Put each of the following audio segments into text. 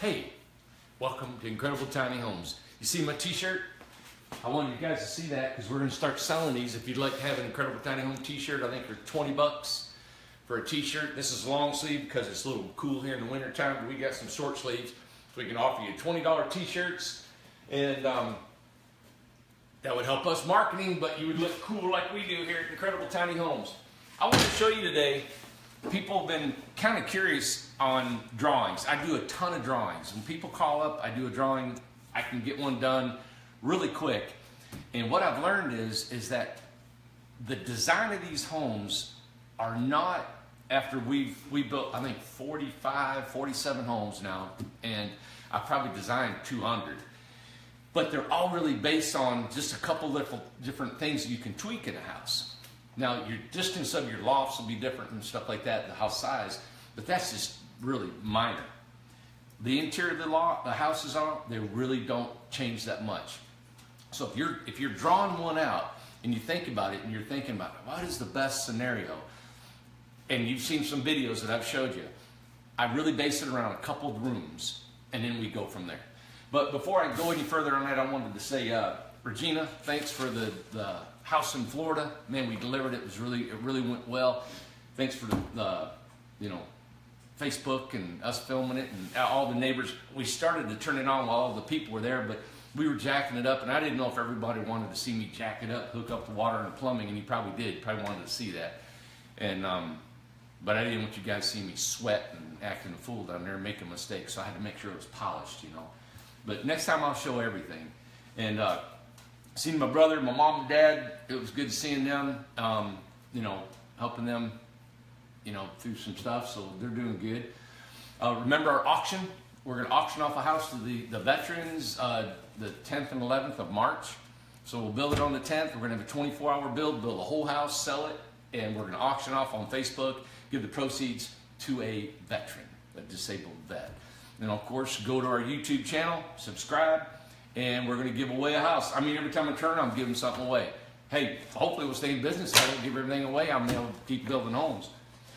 Hey, welcome to Incredible Tiny Homes. You see my t-shirt? I wanted you guys to see that because we're going to start selling these. If you'd like to have an Incredible Tiny Home t-shirt, I think they're 20 bucks for a t-shirt. This is long sleeve because it's a little cool here in the winter time, but we got some short sleeves. So we can offer you $20 t-shirts, and that would help us marketing, but you would look cool like we do here at Incredible Tiny Homes. I want to show you today, people have been kind of curious on drawings. I do a ton of drawings. When people call up, I do a drawing. I can get one done really quick. And what I've learned is that the design of these homes are not, after we built, I think 47 homes now, and I've probably designed 200. But they're all really based on just a couple different things you can tweak in a house. Now, your distance of your lofts will be different and stuff like that, the house size, but that's just really minor. The interior of the house is on, they really don't change that much. So if you're drawing one out and you think about it and you're thinking about what is the best scenario, and you've seen some videos that I've showed you, I really base it around a couple of rooms, and then we go from there. But before I go any further on that, I wanted to say, Regina, thanks for the house in Florida. Man, we delivered it. It really went well. Thanks for the Facebook and us filming it and all the neighbors. We started to turn it on while all the people were there, but we were jacking it up, and I didn't know if everybody wanted to see me jack it up, hook up the water and the plumbing, and you probably did. You probably wanted to see that. And but I didn't want you guys to see me sweat and acting a fool down there and making mistakes, so I had to make sure it was polished, you know. But next time I'll show everything. And seeing my brother, my mom and dad, it was good seeing them, helping them, through some stuff, so they're doing good. Remember our auction? We're going to auction off a house to the veterans the 10th and 11th of March. So we'll build it on the 10th. We're going to have a 24-hour build the whole house, sell it, and we're going to auction off on Facebook, give the proceeds to a veteran, a disabled vet. And of course, go to our YouTube channel, subscribe, and we're going to give away a house. I mean, every time I turn, I'm giving something away. Hey, hopefully we'll stay in business. I don't give everything away. I'm able to keep building homes.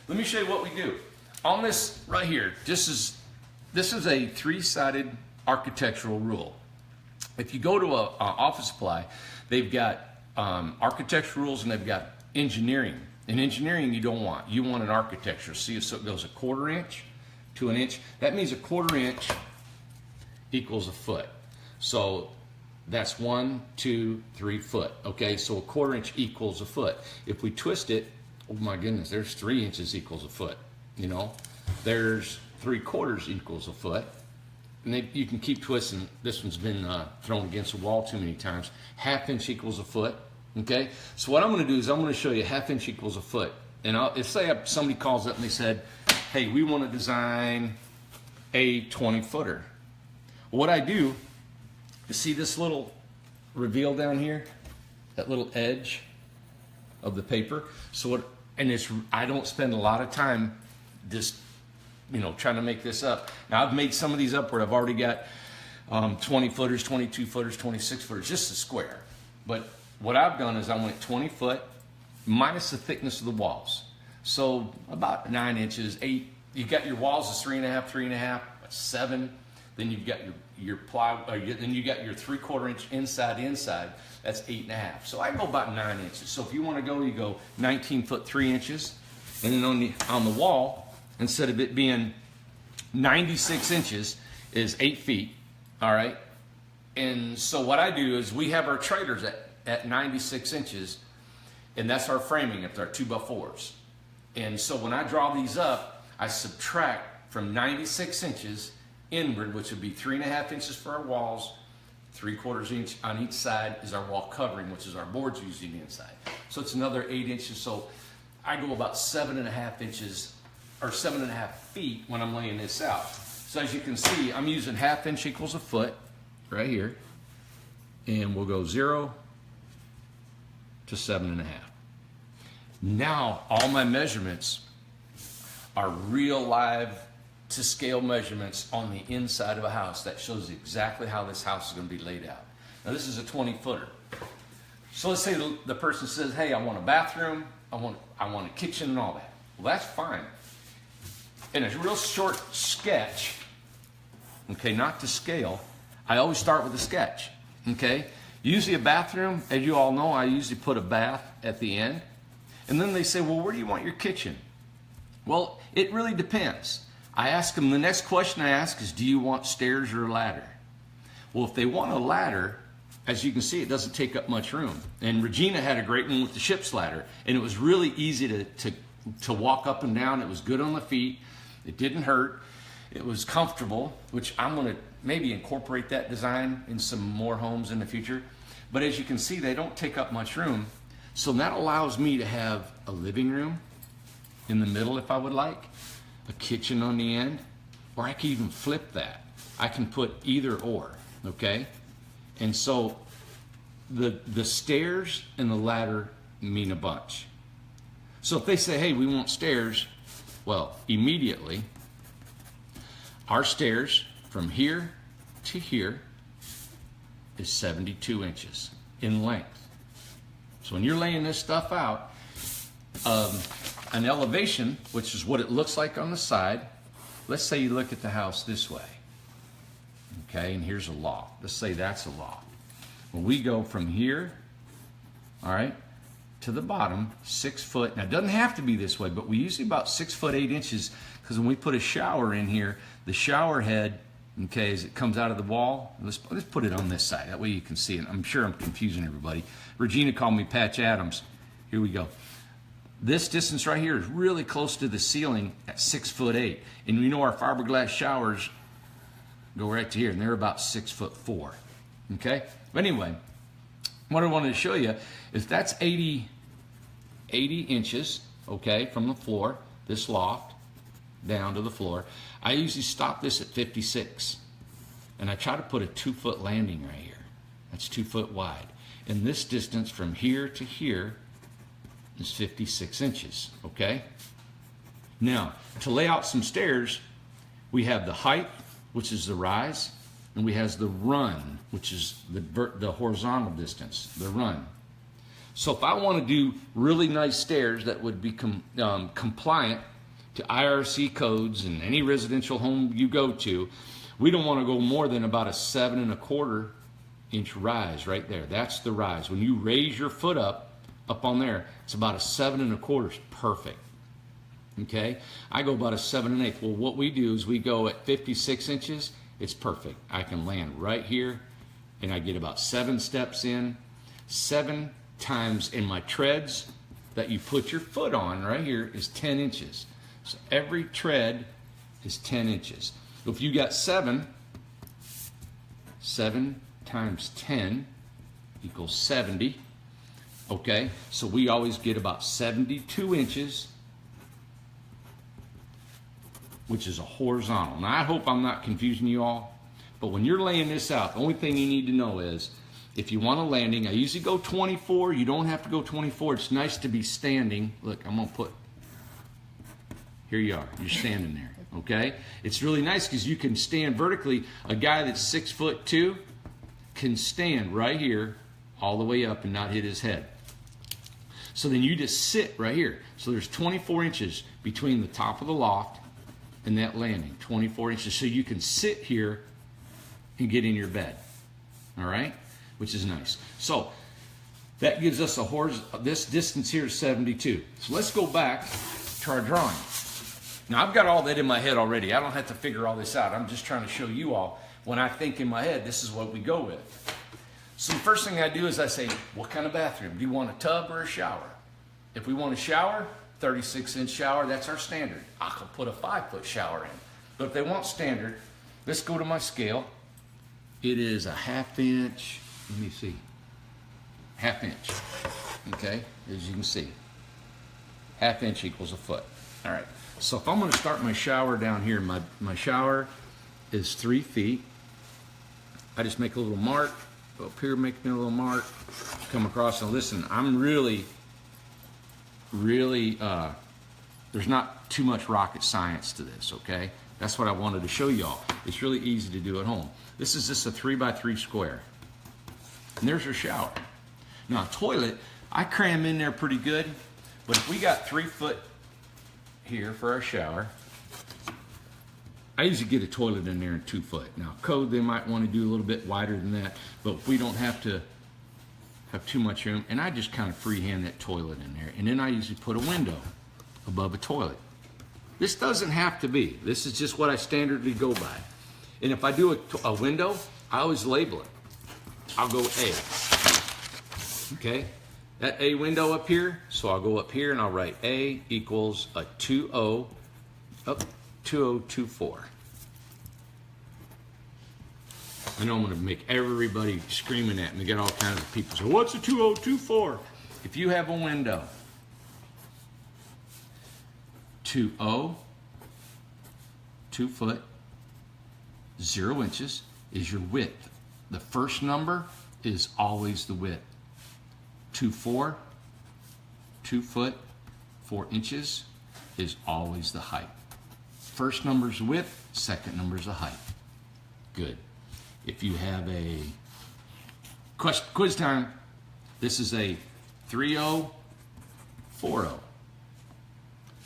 Let me show you what we do. On this right here, this is a three-sided architectural rule. If you go to an office supply, they've got architectural rules and they've got engineering. In engineering, you don't want. You want an architecture. See, so it goes 1/4 inch to 1 inch. That means 1/4 inch equals a foot. So that's 1, 2, 3 foot. Okay, so 1/4 inch equals a foot. If we twist it, oh my goodness, there's 3 inches equals a foot. There's 3/4 equals a foot. And you can keep twisting. This one's been thrown against the wall too many times. 1/2 inch equals a foot. Okay, so what I'm going to do is I'm going to show you 1/2 inch equals a foot. And if somebody calls up and they said, hey, we want to design a 20-footer. What I do is see this little reveal down here, that little edge of the paper. So I don't spend a lot of time just trying to make this up. Now I've made some of these up where I've already got 20 footers, 22 footers, 26 footers, just a square. But what I've done is I went 20 foot minus the thickness of the walls. So about 9 inches, 8. You got your walls is 3.5, 7. Then you've got your ply. Then you got your 3/4 inch inside. That's 8.5. So I go about 9 inches. So if you want to go, you go 19 foot 3 inches, and then on the wall, instead of it being 96 inches, is 8 feet. All right. And so what I do is we have our trailers at 96 inches, and that's our framing. It's our 2x4s. And so when I draw these up, I subtract from 96 inches inward, which would be 3.5 inches for our walls, 3/4 inch on each side is our wall covering, which is our boards using the inside. So it's another 8 inches. So I go about 7.5 inches or 7.5 feet when I'm laying this out. So as you can see, I'm using 1/2 inch equals a foot right here, and we'll go 0 to 7.5. Now all my measurements are real live to scale measurements on the inside of a house. That shows exactly how this house is going to be laid out. Now this is a 20-footer. So let's say the person says, hey, I want a bathroom, I want a kitchen and all that. Well, that's fine. In a real short sketch, okay, not to scale. I always start with a sketch, okay? Usually a bathroom, as you all know, I usually put a bath at the end. And then they say, well, where do you want your kitchen? Well, it really depends. I ask them, the next question I ask is, do you want stairs or a ladder? Well, if they want a ladder, as you can see, it doesn't take up much room. And Regina had a great one with the ship's ladder, and it was really easy to walk up and down. It was good on the feet. It didn't hurt. It was comfortable, which I'm going to maybe incorporate that design in some more homes in the future. But as you can see, they don't take up much room. So that allows me to have a living room in the middle if I would like, a kitchen on the end, or I can even flip that. I can put either or, okay? And so the stairs and the ladder mean a bunch. So if they say, hey, we want stairs, well, immediately, our stairs from here to here is 72 inches in length. So when you're laying this stuff out, an elevation, which is what it looks like on the side, let's say you look at the house this way, okay, and here's a loft. Let's say that's a loft. When we go from here, all right, to the bottom, 6 foot. Now it doesn't have to be this way, but we usually about 6 foot 8 inches, because when we put a shower in here, the shower head, okay, as it comes out of the wall, let's put it on this side. That way you can see it. I'm sure I'm confusing everybody. Regina called me Patch Adams. Here we go. This distance right here is really close to the ceiling at 6 foot 8. And we know our fiberglass showers go right to here, and they're about 6 foot 4. Okay? But anyway, what I wanted to show you is that's 80 inches, okay, from the floor, this loft, down to the floor. I usually stop this at 56. And I try to put a 2 foot landing right here. That's 2 foot wide. And this distance from here to here is 56 inches, okay? Now, to lay out some stairs, we have the height, which is the rise, and we have the run, which is the horizontal distance, the run. So if I want to do really nice stairs that would be compliant to IRC codes and any residential home you go to, we don't want to go more than about a 7 1/4 inch rise right there. That's the rise. When you raise your foot up on there, it's about a 7 1/4 is perfect. Okay, I go about a 7 1/8. Well, what we do is we go at 56 inches. It's perfect. I can land right here, and I get about 7 steps in. 7 times in my treads that you put your foot on right here is 10 inches. So every tread is 10 inches. So if you got 7 times 10 equals 70. Okay, so we always get about 72 inches, which is a horizontal. Now I hope I'm not confusing you all, but when you're laying this out, the only thing you need to know is if you want a landing, I usually go 24. You don't have to go 24. It's nice to be standing. Look, I'm going to put, here you are. You're standing there, okay? It's really nice because you can stand vertically. A guy that's 6'2" can stand right here all the way up and not hit his head. So then you just sit right here. So there's 24 inches between the top of the loft and that landing, 24 inches. So you can sit here and get in your bed, all right? Which is nice. So that gives us this distance here is 72. So let's go back to our drawing. Now I've got all that in my head already. I don't have to figure all this out. I'm just trying to show you all when I think in my head, this is what we go with. So the first thing I do is I say, what kind of bathroom? Do you want a tub or a shower? If we want a shower, 36-inch shower, that's our standard. I could put a 5-foot shower in. But if they want standard, let's go to my scale. It is a 1/2 inch. Let me see. 1/2 inch. Okay, as you can see. 1/2 inch equals a foot. All right. So if I'm going to start my shower down here, my shower is 3 feet. I just make a little mark. Go up here, make me a little mark. Come across and listen. I'm really, there's not too much rocket science to this, okay? That's what I wanted to show y'all. It's really easy to do at home. This is just a 3x3 square. And there's your shower. Now, a toilet, I cram in there pretty good, but if we got 3 foot here for our shower, I usually get a toilet in there in 2 foot. Now code, they might want to do a little bit wider than that, but we don't have to have too much room. And I just kind of freehand that toilet in there. And then I usually put a window above a toilet. This doesn't have to be. This is just what I standardly go by. And if I do a window, I always label it. I'll go A. Okay? That A window up here, so I'll go up here and I'll write A equals a 2024. I know I'm going to make everybody screaming at me, get all kinds of people. So what's a 2024? If you have a window, 20, 2 foot, 0 inches is your width. The first number is always the width. 24, 2 foot, 4 inches is always the height. First number's the width, second number's the height. Good. If you have a quiz time, this is a 3040.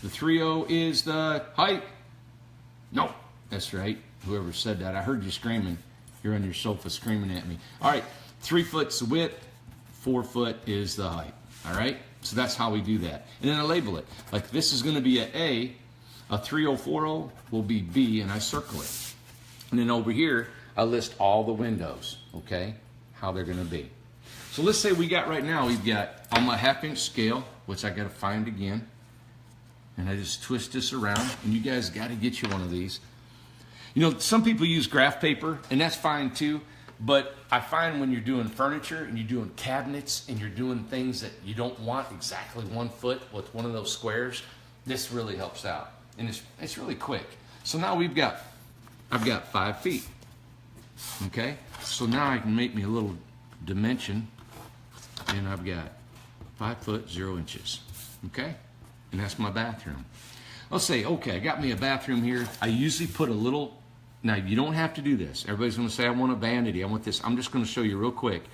The 30 is the height. No, that's right. Whoever said that, I heard you screaming. You're on your sofa screaming at me. All right, 3 foot's the width, 4 foot is the height. All right, so that's how we do that. And then I label it. Like this is going to be a 3040 will be B, and I circle it. And then over here, I list all the windows, okay, how they're going to be. So let's say we've got on my 1/2 inch scale, which I got to find again, and I just twist this around, and you guys got to get you one of these. You know, some people use graph paper, and that's fine too, but I find when you're doing furniture and you're doing cabinets and you're doing things that you don't want exactly 1 foot with one of those squares, this really helps out. And it's really quick. So now I've got 5 feet. Okay, so now I can make me a little dimension, and I've got 5 foot 0 inches. Okay, and that's my bathroom. Let's say, okay, I got me a bathroom here. I usually put a little. Now you don't have to do this. Everybody's going to say, I want a vanity. I want this. I'm just going to show you real quick.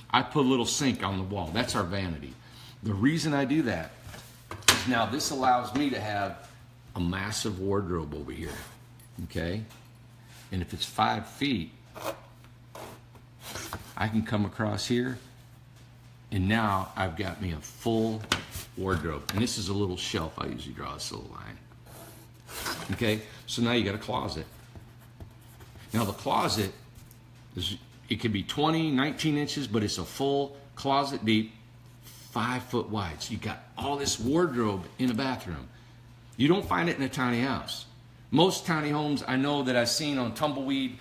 I put a little sink on the wall. That's our vanity. The reason I do that is now this allows me to have a massive wardrobe over here. Okay, and if it's 5 feet. I can come across here, and now I've got me a full wardrobe. And this is a little shelf. I usually draw this little line. Okay, so now you got a closet. Now the closet, it could be 20, 19 inches, but it's a full closet deep, 5 foot wide. So you got all this wardrobe in a bathroom. You don't find it in a tiny house. Most tiny homes I know that I've seen on Tumbleweed,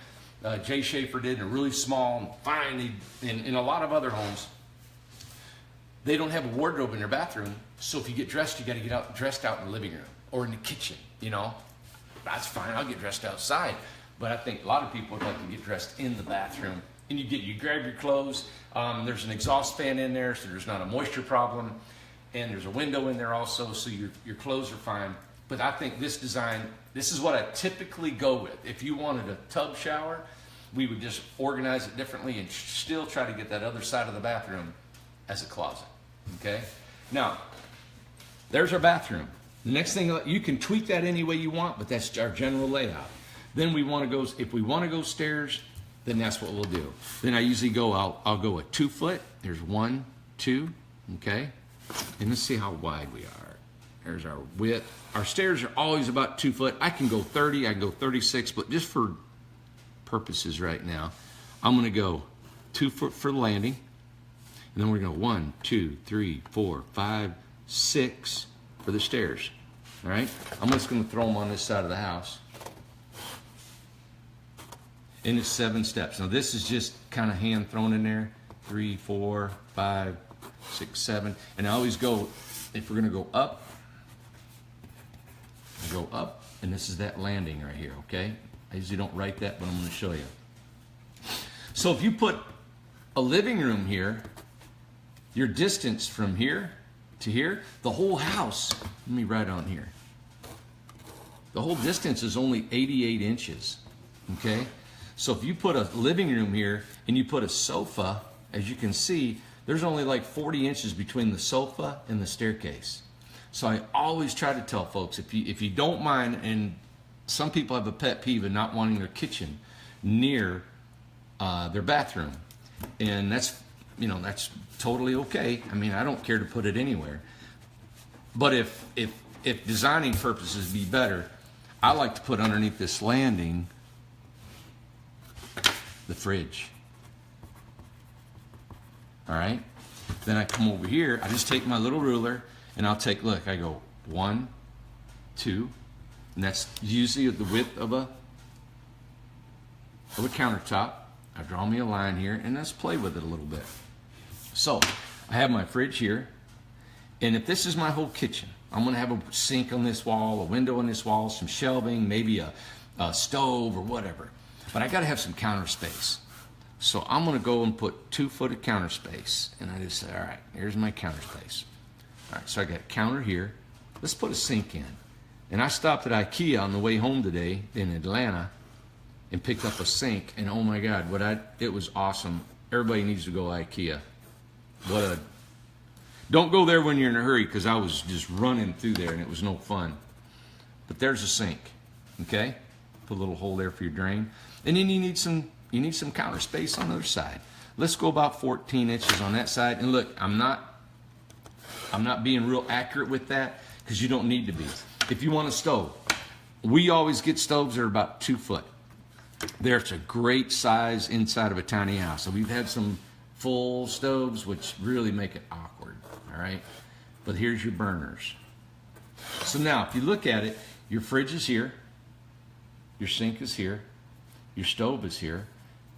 Jay Schaefer did, and really small and fine. In a lot of other homes, they don't have a wardrobe in their bathroom. So if you get dressed, you got to get dressed out in the living room or in the kitchen. You know, that's fine. I'll get dressed outside. But I think a lot of people would like to get dressed in the bathroom. And you grab your clothes. There's an exhaust fan in there, so there's not a moisture problem. And there's a window in there also, so your clothes are fine. But I think this design, this is what I typically go with. If you wanted a tub shower, we would just organize it differently and still try to get that other side of the bathroom as a closet. Okay? Now, there's our bathroom. The next thing, you can tweak that any way you want, but that's our general layout. Then we want to go, if we want to go stairs, then that's what we'll do. Then I usually go, I'll go a 2 foot. There's 1, 2, okay? And let's see how wide we are. There's our width. Our stairs are always about 2 foot. I can go 30, I can go 36, but just for purposes right now, I'm going to go 2 foot for the landing. And then we're going to go 1, 2, 3, 4, 5, 6 for the stairs. All right? I'm just going to throw them on this side of the house. And it's 7 steps. Now this is just kind of hand thrown in there. 3, 4, 5, 6, 7. And I always go, if we're going to go up, I go up, and this is that landing right here, okay? I usually don't write that, but I'm going to show you. So if you put a living room here, your distance from here to here, the whole house, let me write on here. The whole distance is only 88 inches, okay? So if you put a living room here and you put a sofa, as you can see, there's only like 40 inches between the sofa and the staircase. So I always try to tell folks, if you don't mind, and some people have a pet peeve of not wanting their kitchen near their bathroom, and that's that's totally okay. I mean, I don't care to put it anywhere. But if designing purposes be better, I like to put underneath this landing the fridge. All right. Then I come over here. I just take my little ruler and I'll take. Look, I go 1, 2, and that's usually the width of a countertop. I draw me a line here, and let's play with it a little bit. So I have my fridge here, and if this is my whole kitchen, I'm going to have a sink on this wall, a window on this wall, some shelving, maybe a stove or whatever. But I got to have some counter space. So I'm going to go and put 2 foot of counter space, and I just say, all right, here's my counter space. All right, so I got a counter here. Let's put a sink in. And I stopped at IKEA on the way home today in Atlanta and picked up a sink, and oh my God, it was awesome. Everybody needs to go IKEA. Don't go there when you're in a hurry, because I was just running through there and it was no fun. But there's a sink, okay? Put a little hole there for your drain. And then you need some counter space on the other side. Let's go about 14 inches on that side. And look, I'm not being real accurate with that, because you don't need to be. If you want a stove, we always get stoves that are about 2 foot. There's a great size inside of a tiny house. So we've had some full stoves, which really make it awkward, all right? But here's your burners. So now, if you look at it, your fridge is here, your sink is here, your stove is here,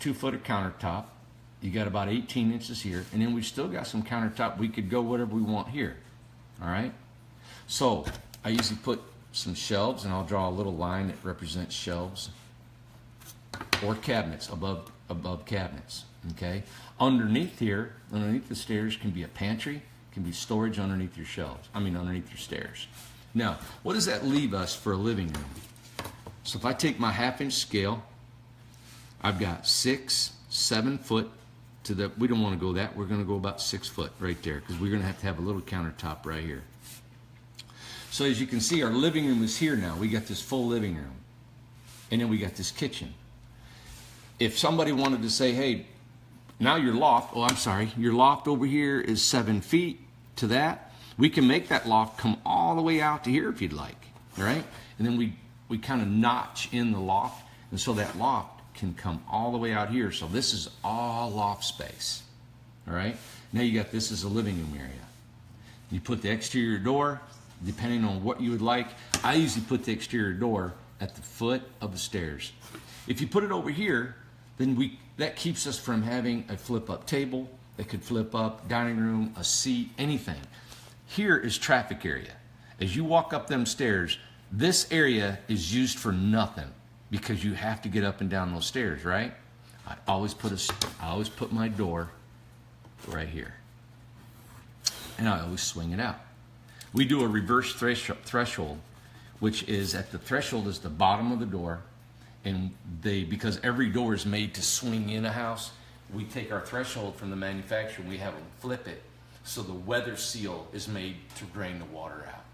2 foot of countertop, you got about 18 inches here, and then we still got some countertop. We could go whatever we want here, all right? So I usually put some shelves, and I'll draw a little line that represents shelves or cabinets above cabinets, okay? Underneath here, underneath the stairs, can be a pantry, can be storage underneath your shelves. Underneath your stairs. Now, what does that leave us for a living room? So if I take my 1/2 inch scale, I've got 6, 7 foot to the, we don't want to go that, we're going to go about 6 foot right there, because we're going to have a little countertop right here. So as you can see, our living room is here now. We got this full living room. And then we got this kitchen. If somebody wanted to say, hey, now your loft, your loft over here is 7 feet to that, we can make that loft come all the way out to here if you'd like, all right? And then we kind of notch in the loft, and so that loft can come all the way out here. So this is all loft space, all right? Now you got this as a living room area. You put the exterior door, depending on what you would like. I usually put the exterior door at the foot of the stairs. If you put it over here, then that keeps us from having a flip-up table that could flip up, dining room, a seat, anything. Here is traffic area. As you walk up them stairs, this area is used for nothing, because you have to get up and down those stairs, right? I always put my door right here, and I always swing it out. We do a reverse threshold, which is at the threshold is the bottom of the door, and because every door is made to swing in a house, we take our threshold from the manufacturer and we have them flip it, so the weather seal is made to drain the water out.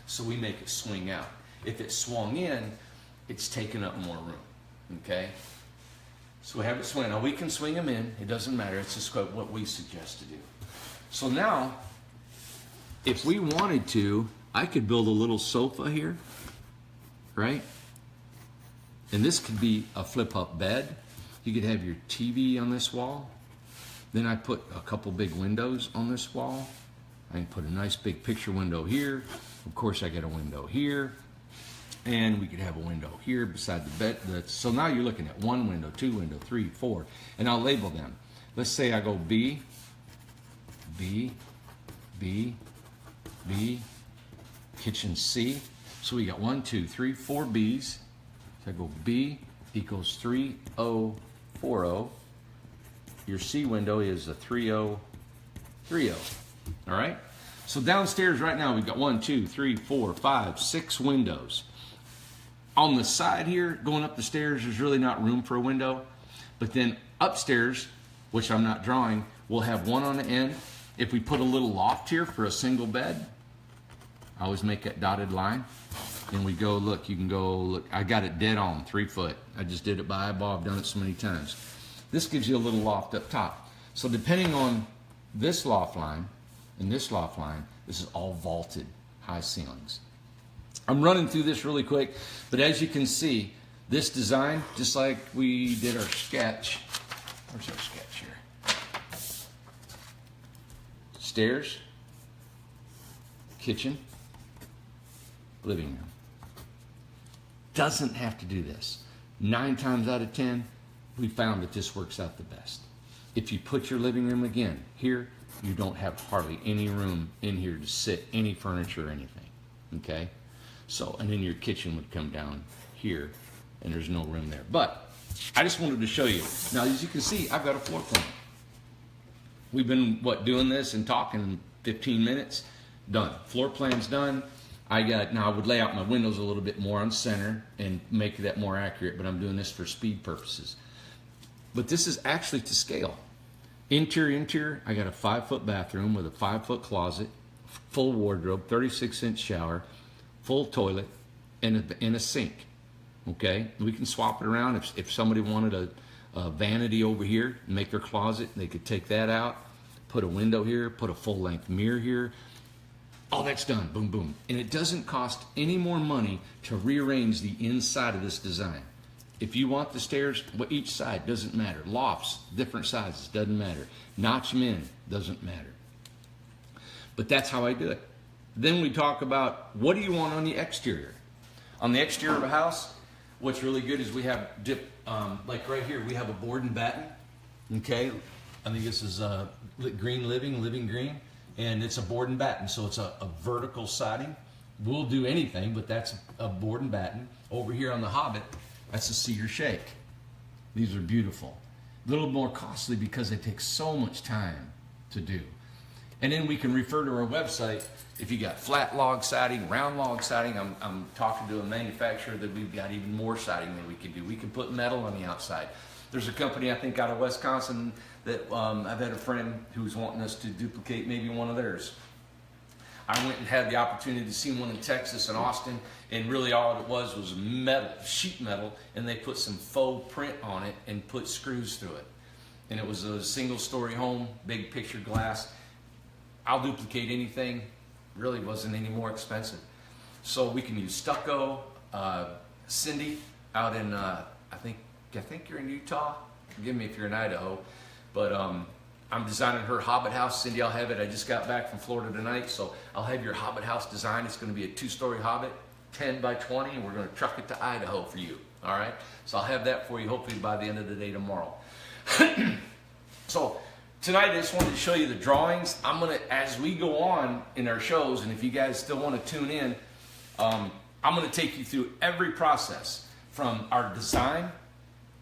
So we make it swing out. If it swung in, it's taking up more room, okay? So we have it swing. Now we can swing them in, it doesn't matter, it's just what we suggest to do. So now, if we wanted to, I could build a little sofa here, right? And this could be a flip-up bed. You could have your TV on this wall. Then I put a couple big windows on this wall. I can put a nice big picture window here. Of course, I got a window here. And we could have a window here beside the bed. So now you're looking at 1 window, 2 window, 3, 4. And I'll label them. Let's say I go B, B, B, B, kitchen C. So we got 1, 2, 3, 4 B's. So I go B equals 3040. Your C window is a 3030. All right? So downstairs right now we've got 1, 2, 3, 4, 5, 6 windows. On the side here, going up the stairs, there's really not room for a window. But then upstairs, which I'm not drawing, we'll have one on the end. If we put a little loft here for a single bed, I always make that dotted line. and we go, look, you can go, look, I got it dead on, 3 foot. I just did it by eyeball, I've done it so many times. This gives you a little loft up top. So depending on this loft line and this loft line, this is all vaulted high ceilings. I'm running through this really quick, but as you can see, this design, just like we did our sketch, where's our sketch here? Stairs, kitchen, living room. Doesn't have to do this. 9 times out of 10, we found that this works out the best. If you put your living room again here, you don't have hardly any room in here to sit any furniture or anything, okay? So, and then your kitchen would come down here, and there's no room there. But I just wanted to show you. Now, as you can see, I've got a floor plan. We've been, doing this and talking 15 minutes. Done. Floor plan's done. Now I would lay out my windows a little bit more on center and make that more accurate, but I'm doing this for speed purposes. But this is actually to scale. Interior, I got a 5-foot bathroom with a 5-foot closet, full wardrobe, 36-inch shower, full toilet, and a sink. Okay, we can swap it around. If somebody wanted a vanity over here and make their closet, they could take that out, put a window here, put a full-length mirror here. All that's done, boom, boom. And it doesn't cost any more money to rearrange the inside of this design. If you want the stairs, each side, doesn't matter. Lofts, different sizes, doesn't matter. Notch them in, doesn't matter. But that's how I do it. Then we talk about, what do you want on the exterior? On the exterior of a house, what's really good is we have, like right here, we have a board and batten. Okay, I think this is green living green. And it's a board and batten, so it's a vertical siding. We'll do anything, but that's a board and batten. Over here on the Hobbit, that's a cedar shake. These are beautiful. A little more costly because they take so much time to do. And then we can refer to our website. If you got flat log siding, round log siding, I'm talking to a manufacturer that we've got even more siding than we can do. We can put metal on the outside. There's a company, I think, out of Wisconsin that I've had a friend who's wanting us to duplicate maybe one of theirs. I went and had the opportunity to see one in Texas and Austin, and really all it was metal, sheet metal, and they put some faux print on it and put screws through it. And it was a single-story home, big picture glass. I'll duplicate anything. Really wasn't any more expensive. So we can use stucco. Cindy out in, I think you're in Utah. Forgive me if you're in Idaho. But I'm designing her Hobbit house. Cindy, I'll have it. I just got back from Florida tonight, so I'll have your Hobbit house design. It's going to be a 2-story Hobbit, 10 by 20, and we're going to truck it to Idaho for you. All right? So I'll have that for you hopefully by the end of the day tomorrow. So tonight I just wanted to show you the drawings. I'm going to, as we go on in our shows, and if you guys still want to tune in, I'm going to take you through every process from our design,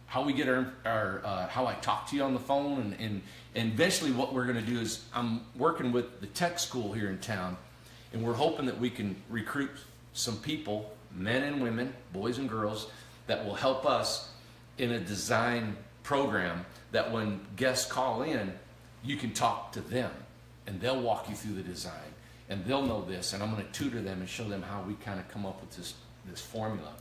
how we get how I talk to you on the phone, and eventually what we're going to do is I'm working with the tech school here in town, and we're hoping that we can recruit some people, men and women, boys and girls, that will help us in a design program that when guests call in, you can talk to them, and they'll walk you through the design, and they'll know this, and I'm going to tutor them and show them how we kind of come up with this formula,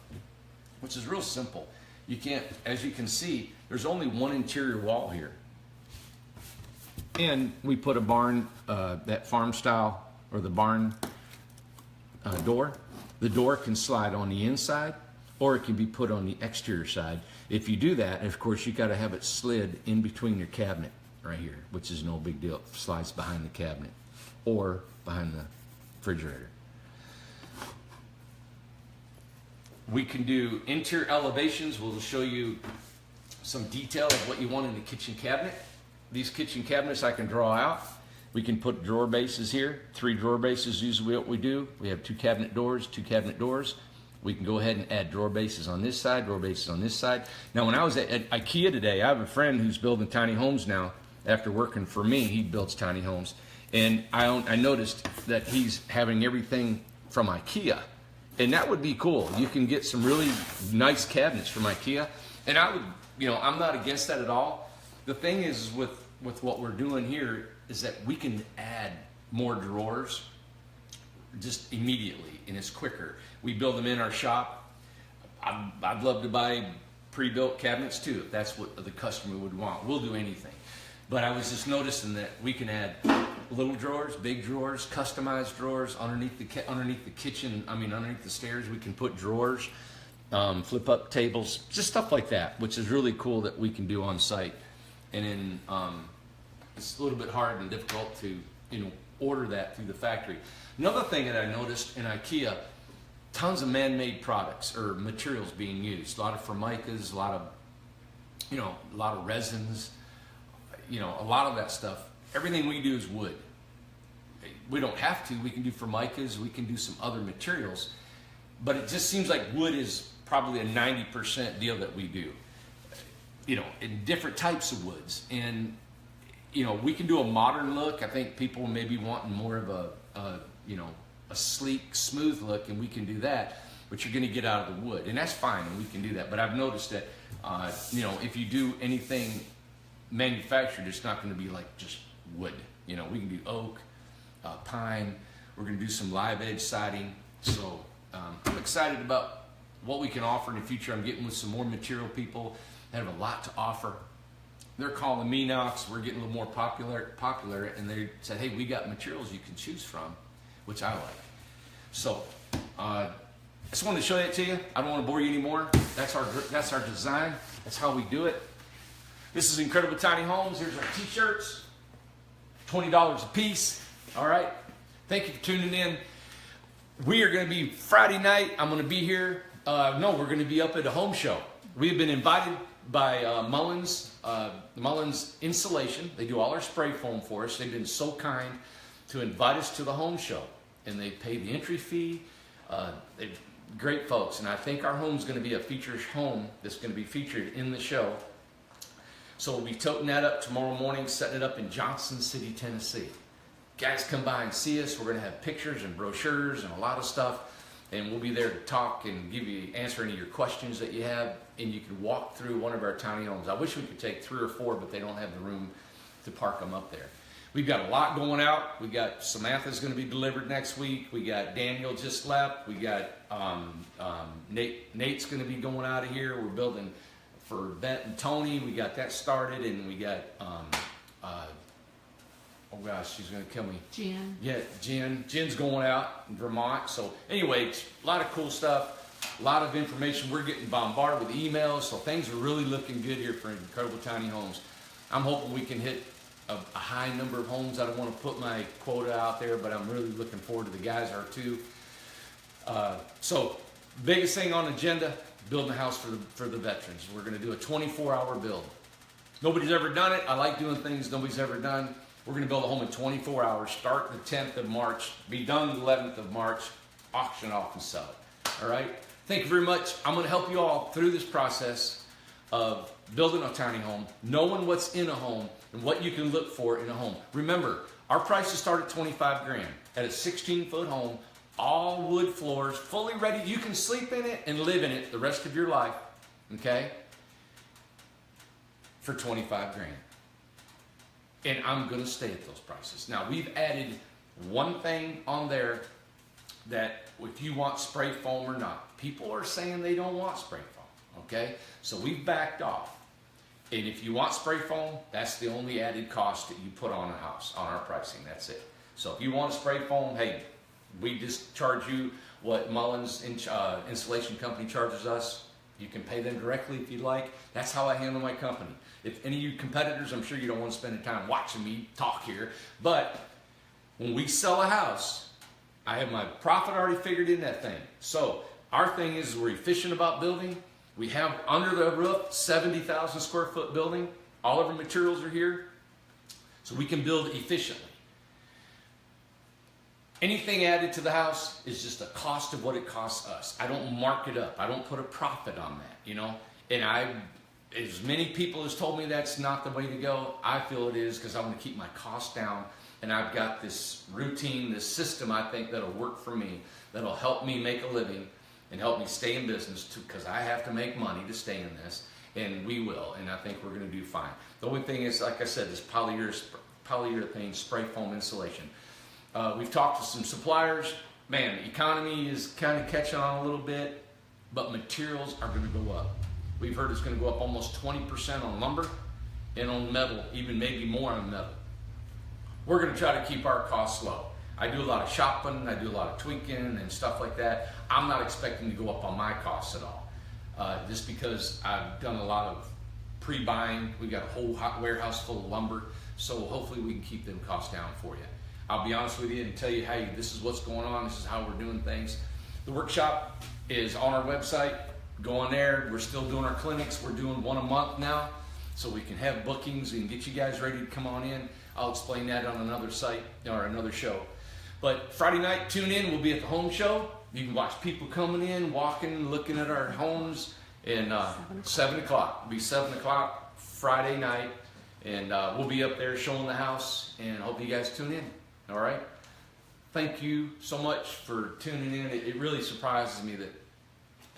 which is real simple. You can't, as you can see, there's only one interior wall here. And we put a barn, that farm style, or the barn door. The door can slide on the inside, or it can be put on the exterior side. If you do that, of course, you got to have it slid in between your cabinet right here, which is no big deal. It slides behind the cabinet or behind the refrigerator. We can do interior elevations. We'll show you some detail of what you want in the kitchen cabinet. These kitchen cabinets I can draw out. We can put drawer bases here. 3 drawer bases is usually what we do. We have 2 cabinet doors, 2 cabinet doors. We can go ahead and add drawer bases on this side, drawer bases on this side. Now, when I was at IKEA today, I have a friend who's building tiny homes now. After working for me, he builds tiny homes. And I noticed that he's having everything from IKEA. And that would be cool. You can get some really nice cabinets from IKEA. And I would, I'm not against that at all. The thing is with what we're doing here is that we can add more drawers just immediately, and it's quicker. We build them in our shop. I'd love to buy pre-built cabinets too, if that's what the customer would want. We'll do anything. But I was just noticing that we can add little drawers, big drawers, customized drawers underneath the kitchen. I mean, underneath the stairs, we can put drawers, flip up tables, just stuff like that, which is really cool that we can do on site. And then it's a little bit hard and difficult to order that through the factory. Another thing that I noticed in IKEA, tons of man-made products or materials being used. A lot of formicas, a lot of resins. A lot of that stuff. Everything we do is wood. We don't have to. We can do formicas. We can do some other materials. But it just seems like wood is probably a 90% deal that we do. In different types of woods. And, we can do a modern look. I think people may be wanting more of a sleek, smooth look, and we can do that. But you're going to get out of the wood. And that's fine, and we can do that. But I've noticed that, if you do anything manufactured, it's not going to be like just wood. We can do oak, pine. We're going to do some live edge siding. So I'm excited about what we can offer in the future. I'm getting with some more material people that have a lot to offer. They're calling me now because we're getting a little more popular, and they said, hey, we got materials you can choose from, which I like. So I just wanted to show that to you. I don't want to bore you anymore. That's our design. That's how we do it. This is Incredible Tiny Homes. Here's our t-shirts, $20 a piece. All right. Thank you for tuning in. We are going to be Friday night. I'm going to be here. We're going to be up at a home show. We've been invited by Mullins Insulation. They do all our spray foam for us. They've been so kind to invite us to the home show, and they pay the entry fee. They're great folks, and I think our home's going to be a featured home that's going to be featured in the show. So we'll be toting that up tomorrow morning, setting it up in Johnson City, Tennessee. Guys, come by and see us. We're going to have pictures and brochures and a lot of stuff, and we'll be there to talk and answer any of your questions that you have, and you can walk through one of our tiny homes. I wish we could take 3 or 4, but they don't have the room to park them up there. We've got a lot going out. We got Samantha's going to be delivered next week. We got Daniel just left. We got Nate's going to be going out of here. We're building for Beth and Tony. We got that started, and we got oh gosh, she's going to kill me. Jen. Yeah, Jen's going out in Vermont. So anyway, it's a lot of cool stuff, a lot of information. We're getting bombarded with emails, so things are really looking good here for Incredible Tiny Homes. I'm hoping we can hit a high number of homes. I don't want to put my quota out there, but I'm really looking forward to the guys are too. So biggest thing on the agenda, building a house for the veterans. We're going to do a 24-hour build. Nobody's ever done it. I like doing things nobody's ever done. We're going to build a home in 24 hours, start the 10th of March, be done the 11th of March, auction off and sell it. All right? Thank you very much. I'm going to help you all through this process of building a tiny home, knowing what's in a home, and what you can look for in a home. Remember, our prices start at $25 grand at a 16-foot home, all wood floors, fully ready. You can sleep in it and live in it the rest of your life, okay, for $25 grand. And I'm going to stay at those prices. Now, we've added one thing on there that if you want spray foam or not, people are saying they don't want spray foam, okay? So we've backed off. And if you want spray foam, that's the only added cost that you put on a house, on our pricing. That's it. So if you want a spray foam, hey, we just charge you what Mullins Insulation Company charges us. You can pay them directly if you'd like. That's how I handle my company. If any of you competitors, I'm sure you don't want to spend the time watching me talk here, but when we sell a house, I have my profit already figured in that thing. So our thing is we're efficient about building. We have under the roof 70,000 square foot building. All of our materials are here, so we can build efficiently. Anything added to the house is just a cost of what it costs us. I don't mark it up. I don't put a profit on that, you know. And as many people has told me that's not the way to go, I feel it is because I want to keep my costs down. And I've got this routine, this system I think that'll work for me, that'll help me make a living and help me stay in business too, because I have to make money to stay in this, and we will, and I think we're going to do fine. The only thing is, like I said, this polyurethane spray foam insulation. We've talked to some suppliers. man, the economy is kind of catching on a little bit, but materials are going to go up. We've heard it's going to go up almost 20% on lumber and on metal, even maybe more on metal. We're going to try to keep our costs low. I do a lot of shopping, I do a lot of tweaking and stuff like that. I'm not expecting to go up on my costs at all. Just because I've done a lot of pre-buying. We got a whole hot warehouse full of lumber, so hopefully we can keep them costs down for you. I'll be honest with you and tell you, hey, this is what's going on, this is how we're doing things. The workshop is on our website. Go on there. We're still doing our clinics. We're doing one a month now, so we can have bookings and get you guys ready to come on in. I'll explain that on another site or another show. But Friday night, tune in. We'll be at the home show. You can watch people coming in, walking, looking at our homes. And 7 o'clock. It'll be 7 o'clock Friday night. And we'll be up there showing the house. And I hope you guys tune in. All right? Thank you so much for tuning in. It really surprises me that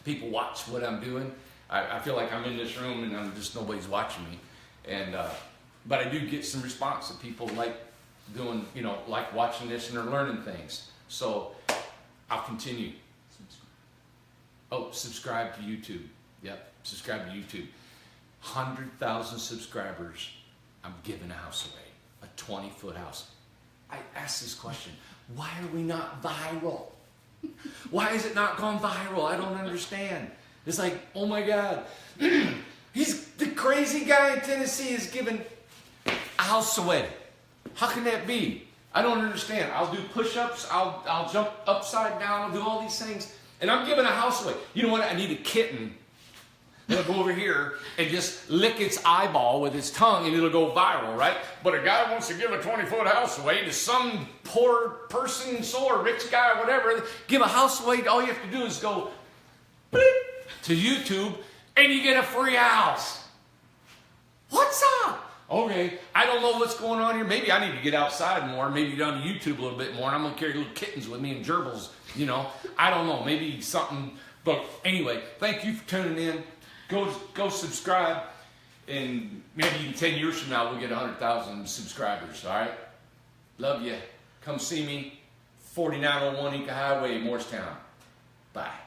people watch what I'm doing. I feel like I'm in this room and I'm just nobody's watching me. And but I do get some response that people like doing, you know, like watching this and they're learning things. So I'll continue. Oh, subscribe to YouTube. Yep, subscribe to YouTube. 100,000 subscribers. I'm giving a house away, a 20-foot house. I asked this question: why are we not viral? Why has it not gone viral? I don't understand. It's like, oh my God, he's the crazy guy in Tennessee is giving a house away. How can that be? I don't understand. I'll do push-ups. I'll jump upside down. I'll do all these things, and I'm giving a house away. You know what? I need a kitten that'll go over here and just lick its eyeball with its tongue, and it'll go viral, right? But a guy wants to give a 20-foot house away to some poor person, or rich guy, or whatever. Give a house away. All you have to do is go bleep to YouTube, and you get a free house. What's up? Okay, I don't know what's going on here. Maybe I need to get outside more. Maybe get on YouTube a little bit more. And I'm going to carry little kittens with me and gerbils, you know. I don't know. Maybe something. But anyway, thank you for tuning in. Go subscribe. And maybe 10 years from now, we'll get 100,000 subscribers, all right? Love you. Come see me. 4901 Inca Highway, Morristown. Bye.